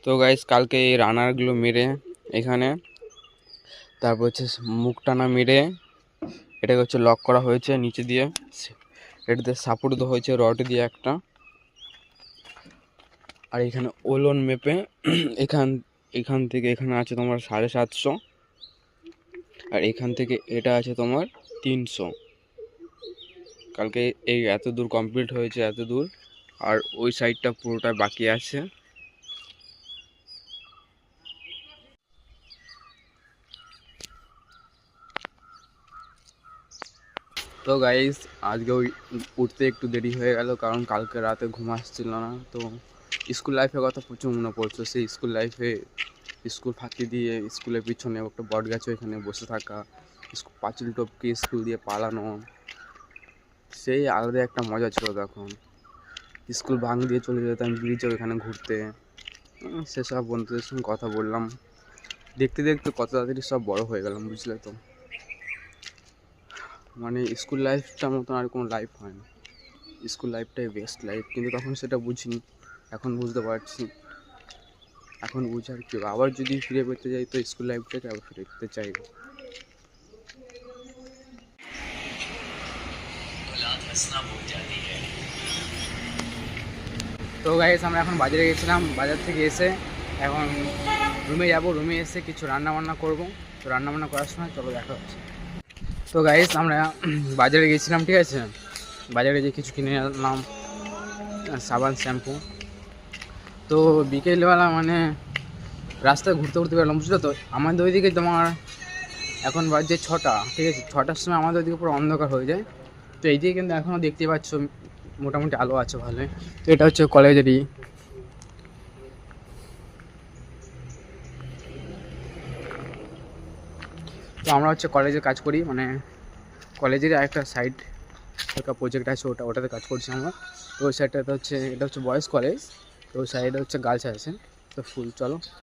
তো গাইস কালকে এই রানারগুলো মেরে এখানে তারপর হচ্ছে মুখ টানা মেরে এটাকে হচ্ছে লক করা হয়েছে নিচে দিয়ে। এটাতে সাপোর্ট দেওয়া হয়েছে রড দিয়ে একটা। আর এখানে ওলন মেপে এখান এখান থেকে এখানে আছে তোমার 750, আর এখান থেকে এটা আছে তোমার 300। কালকে এই এত দূর কমপ্লিট হয়েছে, এত দূর। আর ওই সাইডটা পুরোটা বাকি আছে। তো গাইস আজকে ওই উঠতে একটু দেরি হয়ে গেল, কারণ কালকে রাতে ঘুম আসছিল না। তো স্কুল লাইফের কথা প্রচুর মনে পড়ছে। সেই স্কুল লাইফে স্কুল ফাঁকি দিয়ে স্কুলের পিছনে একটা বট গাছে ওইখানে বসে থাকা, পাঁচিল টপকে স্কুল দিয়ে পালানো, সেই আলাদা একটা মজা ছিল তখন। স্কুল ভাঙ দিয়ে চলে যেতাম ব্রিজে ওইখানে ঘুরতে। সেসব বন্ধুদের সঙ্গে কথা বললাম। দেখতে দেখতে কত তাড়াতাড়ি সব বড় হয়ে গেলাম, বুঝলে তো। মানে স্কুল লাইফটার মতন আর কোনো লাইফ হয় না। স্কুল লাইফটাই বেস্ট লাইফ, কিন্তু তখন সেটা বুঝিনি, এখন বুঝতে পারছি। এখন বুঝার কি, আবার যদি ফিরে পেতে যাই তো স্কুল লাইফটাকে আবার ফিরে পেতে চাইবো। তো গাইস আমরা এখন বাজারে গেছিলাম, বাজার থেকে এসে এখন রুমে যাব। রুমে এসে কিছু রান্না বান্না করবো। তো রান্না বান্না করার সময় চলো দেখা হচ্ছে। তো গাইস আমরা বাজারে গেছিলাম, ঠিক আছে। বাজারে যে কিছু কিনে আনলাম, সাবান, শ্যাম্পু। তো বিকেলবেলা মানে রাস্তায় ঘুরতে ঘুরতে পেলাম, বুঝলো তো। আমাদের ওইদিকে তোমার এখন বাজছে 6টা, ঠিক আছে। 6টার সময় আমাদের ওইদিকে পুরো অন্ধকার হয়ে যায়। তো এইদিকে কিন্তু এখনও দেখতে পাচ্ছ মোটামুটি আলো আছে ভালোই। তো এটা হচ্ছে কলেজেরই। তো আমরা হচ্ছে কলেজে কাজ করি, মানে কলেজের আরেকটা সাইড একটা প্রজেক্ট আছে, ওটাতে কাজ করছি আমরা। তো ওই সাইডটাতে হচ্ছে, এটা হচ্ছে বয়েজ কলেজ। তো ওই সাইডে হচ্ছে গার্লস আছে। তো ফুল চলো।